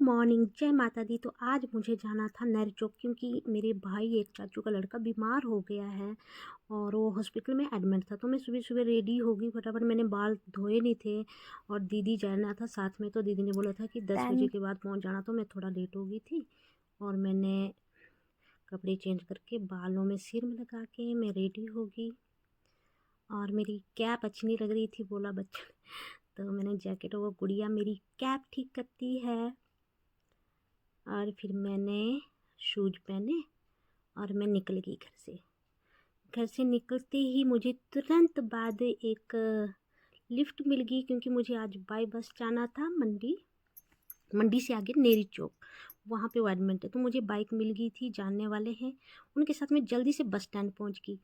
Morning, जय माता दी। तो आज मुझे जाना था नहर चौक क्योंकि मेरे भाई एक चाचू का लड़का बीमार हो गया है और वो हॉस्पिटल में एडमिट था। तो मैं सुबह सुबह रेडी हो गई फटाफट, मैंने बाल धोए नहीं थे और दीदी जाना था साथ में। तो दीदी ने बोला था कि 10 बजे के बाद पहुंच जाना, तो मैं थोड़ा लेट हो गई थी और मैंने कपड़े चेंज करके बालों में सिर में लगा के मैं रेडी हो गई। और मेरी कैप अच्छी नहीं लग रही थी, बोला बच्चा तो मैंने जैकेट, वो गुड़िया मेरी कैप ठीक करती है। और फिर मैंने शूज पहने और मैं निकल गई घर से। घर से निकलते ही मुझे तुरंत बाद एक लिफ्ट मिल गई क्योंकि मुझे आज बाई बस जाना था मंडी से आगे नेरी चौक, वहाँ पे वो एडमिट है। तो मुझे बाइक मिल गई थी, जानने वाले हैं उनके साथ। मैं जल्दी से बस स्टैंड पहुँच गई।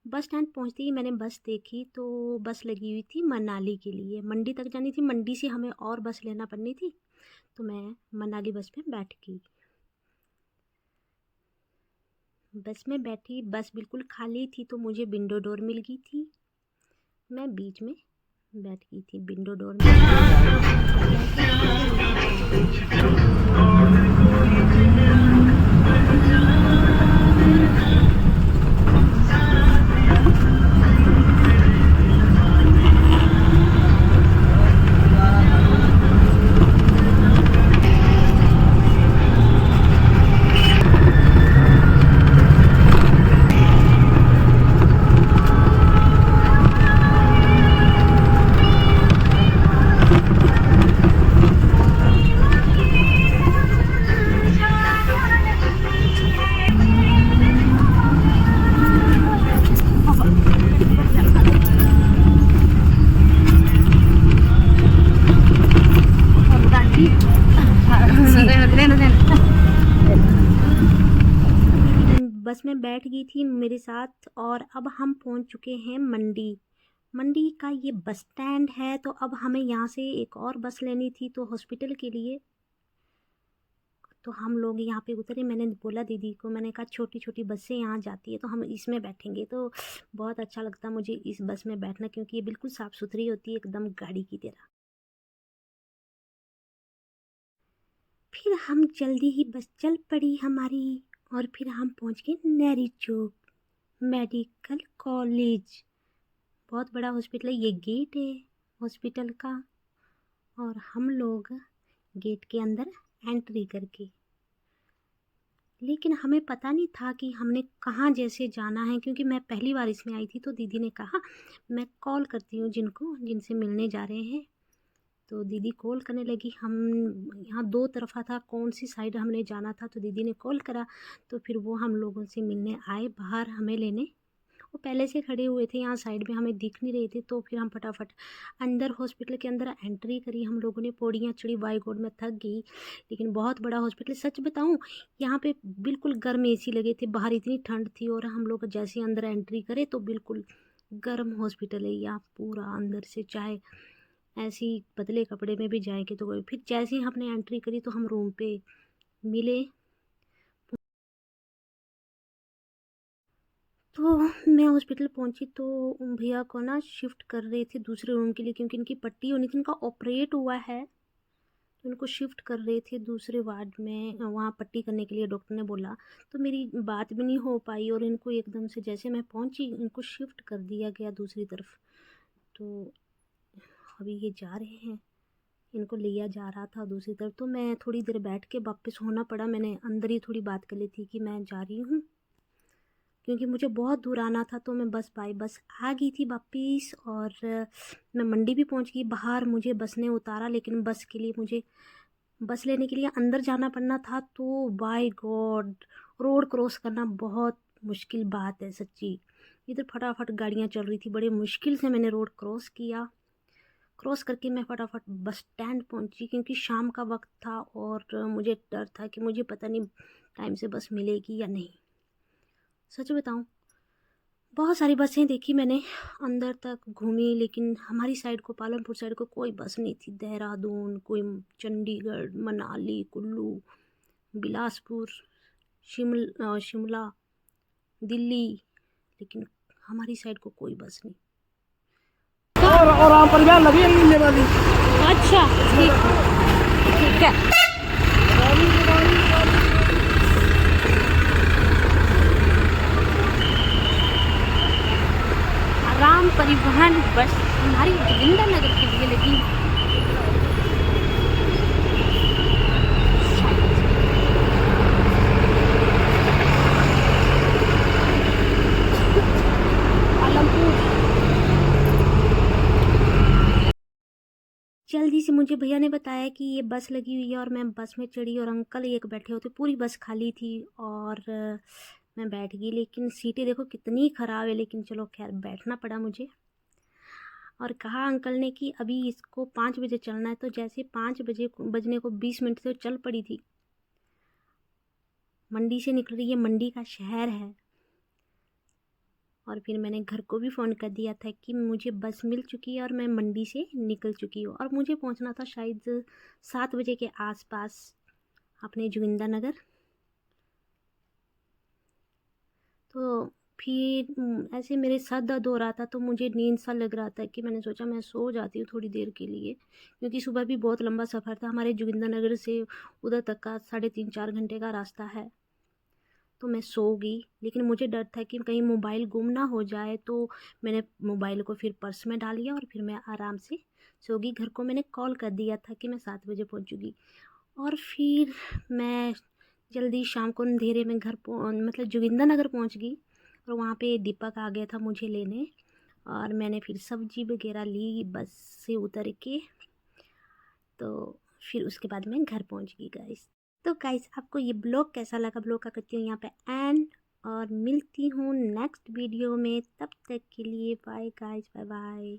बस स्टैंड पहुँचते ही मैंने बस देखी तो बस लगी हुई थी मनाली के लिए, मंडी तक जानी थी। मंडी से हमें और बस लेना पड़नी थी, तो मैं मनाली बस में बैठ गई। बस में बैठी, बस बिल्कुल खाली थी तो मुझे विंडो डोर मिल गई थी। मैं बीच में बैठ गई थी विंडो डोर में। बस में बैठ गई थी मेरे साथ और अब हम पहुंच चुके हैं मंडी का ये बस स्टैंड है। तो अब हमें यहाँ से एक और बस लेनी थी तो हॉस्पिटल के लिए। तो हम लोग यहाँ पे उतरे। मैंने बोला दीदी को, मैंने कहा छोटी छोटी बसें यहाँ जाती है तो हम इसमें बैठेंगे। तो बहुत अच्छा लगता मुझे इस बस में बैठना क्योंकि ये बिल्कुल साफ़ सुथरी होती है, एकदम गाड़ी की तरह। फिर हम जल्दी ही बस चल पड़ी हमारी और फिर हम पहुँच गए नेरी चौक मेडिकल कॉलेज। बहुत बड़ा हॉस्पिटल है, ये गेट है हॉस्पिटल का। और हम लोग गेट के अंदर एंट्री करके, लेकिन हमें पता नहीं था कि हमने कहाँ जैसे जाना है क्योंकि मैं पहली बार इसमें आई थी। तो दीदी ने कहा मैं कॉल करती हूँ जिनसे मिलने जा रहे हैं। तो दीदी कॉल करने लगी। हम यहाँ दो तरफा था, कौन सी साइड हमने जाना था। तो दीदी ने कॉल करा तो फिर वो हम लोगों से मिलने आए बाहर हमें लेने। वो पहले से खड़े हुए थे यहाँ साइड में, हमें दिख नहीं रहे थे। तो फिर हम फटाफट अंदर हॉस्पिटल के अंदर एंट्री करी। हम लोगों ने पौड़ियाँ चढ़ी, बाई गॉड मैं थक गई। लेकिन बहुत बड़ा हॉस्पिटल, सच बताऊँ यहाँ पे बिल्कुल गर्म एसी लगे थे, बाहर इतनी ठंड थी। और हम लोग जैसे अंदर एंट्री करे तो बिल्कुल गर्म हॉस्पिटल है यहाँ पूरा अंदर से, चाहे ऐसी पतले कपड़े में भी जाएंगे तो कोई। फिर जैसे ही हमने एंट्री करी तो हम रूम पे मिले। तो मैं हॉस्पिटल पहुंची तो भैया को ना शिफ्ट कर रहे थे दूसरे रूम के लिए क्योंकि इनकी पट्टी होनी थी, इनका ऑपरेट हुआ है तो इनको शिफ्ट कर रहे थे दूसरे वार्ड में, वहाँ पट्टी करने के लिए डॉक्टर ने बोला। तो मेरी बात भी नहीं हो पाई और इनको एकदम से जैसे मैं पहुंची इनको शिफ्ट कर दिया गया दूसरी तरफ। तो अभी ये जा रहे हैं, इनको लिया जा रहा था दूसरी तरफ। तो मैं थोड़ी देर बैठ के वापस होना पड़ा। मैंने अंदर ही थोड़ी बात कर ली थी कि मैं जा रही हूँ क्योंकि मुझे बहुत दूर आना था। तो मैं बाई बस आ गई थी वापस और मैं मंडी भी पहुँच गई। बाहर मुझे बस ने उतारा, लेकिन बस के लिए मुझे बस लेने के लिए अंदर जाना पड़ना था। तो बाय गॉड, रोड क्रॉस करना बहुत मुश्किल बात है सच्ची। इधर फटाफट गाड़ियाँ चल रही थी, बड़े मुश्किल से मैंने रोड क्रॉस किया। क्रॉस करके मैं फटाफट बस स्टैंड पहुंची क्योंकि शाम का वक्त था और मुझे डर था कि मुझे पता नहीं टाइम से बस मिलेगी या नहीं। सच बताऊं, बहुत सारी बसें देखी मैंने, अंदर तक घूमी, लेकिन हमारी साइड को, पालमपुर साइड को कोई बस नहीं थी। देहरादून, कोई चंडीगढ़, मनाली, कुल्लू, बिलासपुर, शिमला, दिल्ली, लेकिन हमारी साइड को कोई बस नहीं। और परिवार लगी है मिलने वाली। अच्छा ठीक है। सुबह बस हमारी जोगिंदर नगर के लिए लगी। जल्दी से मुझे भैया ने बताया कि ये बस लगी हुई है और मैं बस में चढ़ी और अंकल एक बैठे होते। पूरी बस खाली थी और मैं बैठ गई, लेकिन सीटें देखो कितनी ख़राब है, लेकिन चलो खैर बैठना पड़ा मुझे। और कहा अंकल ने कि अभी इसको 5 बजे चलना है, तो जैसे 5 बजने को 20 मिनट से चल पड़ी थी। मंडी से निकल रही है, मंडी का शहर है। और फिर मैंने घर को भी फ़ोन कर दिया था कि मुझे बस मिल चुकी है और मैं मंडी से निकल चुकी हूँ और मुझे पहुँचना था शायद 7 बजे के आसपास अपने जोगिंदर नगर। तो फिर ऐसे मेरे सर दर्द हो रहा था, तो मुझे नींद सा लग रहा था कि मैंने सोचा मैं सो जाती हूँ थोड़ी देर के लिए, क्योंकि सुबह भी बहुत लंबा सफ़र था। हमारे जोगिंदर नगर से उधर तक का 3.5-4 घंटे का रास्ता है। तो मैं सो गई, लेकिन मुझे डर था कि कहीं मोबाइल गुम ना हो जाए, तो मैंने मोबाइल को फिर पर्स में डाल लिया और फिर मैं आराम से सो गई। घर को मैंने कॉल कर दिया था कि मैं 7 बजे पहुँचूँगी और फिर मैं जल्दी शाम को अंधेरे में मतलब जोगिंदर नगर पहुँच गई। और वहाँ पे दीपक आ गया था मुझे लेने और मैंने फिर सब्जी वगैरह ली बस से उतर के। तो फिर उसके बाद मैं घर पहुँच गई गाइस। तो गाइस आपको ये ब्लॉग कैसा लगा, ब्लॉग का करती हूँ यहाँ पे एंड और मिलती हूँ नेक्स्ट वीडियो में। तब तक के लिए बाय गाइस, बाय बाय।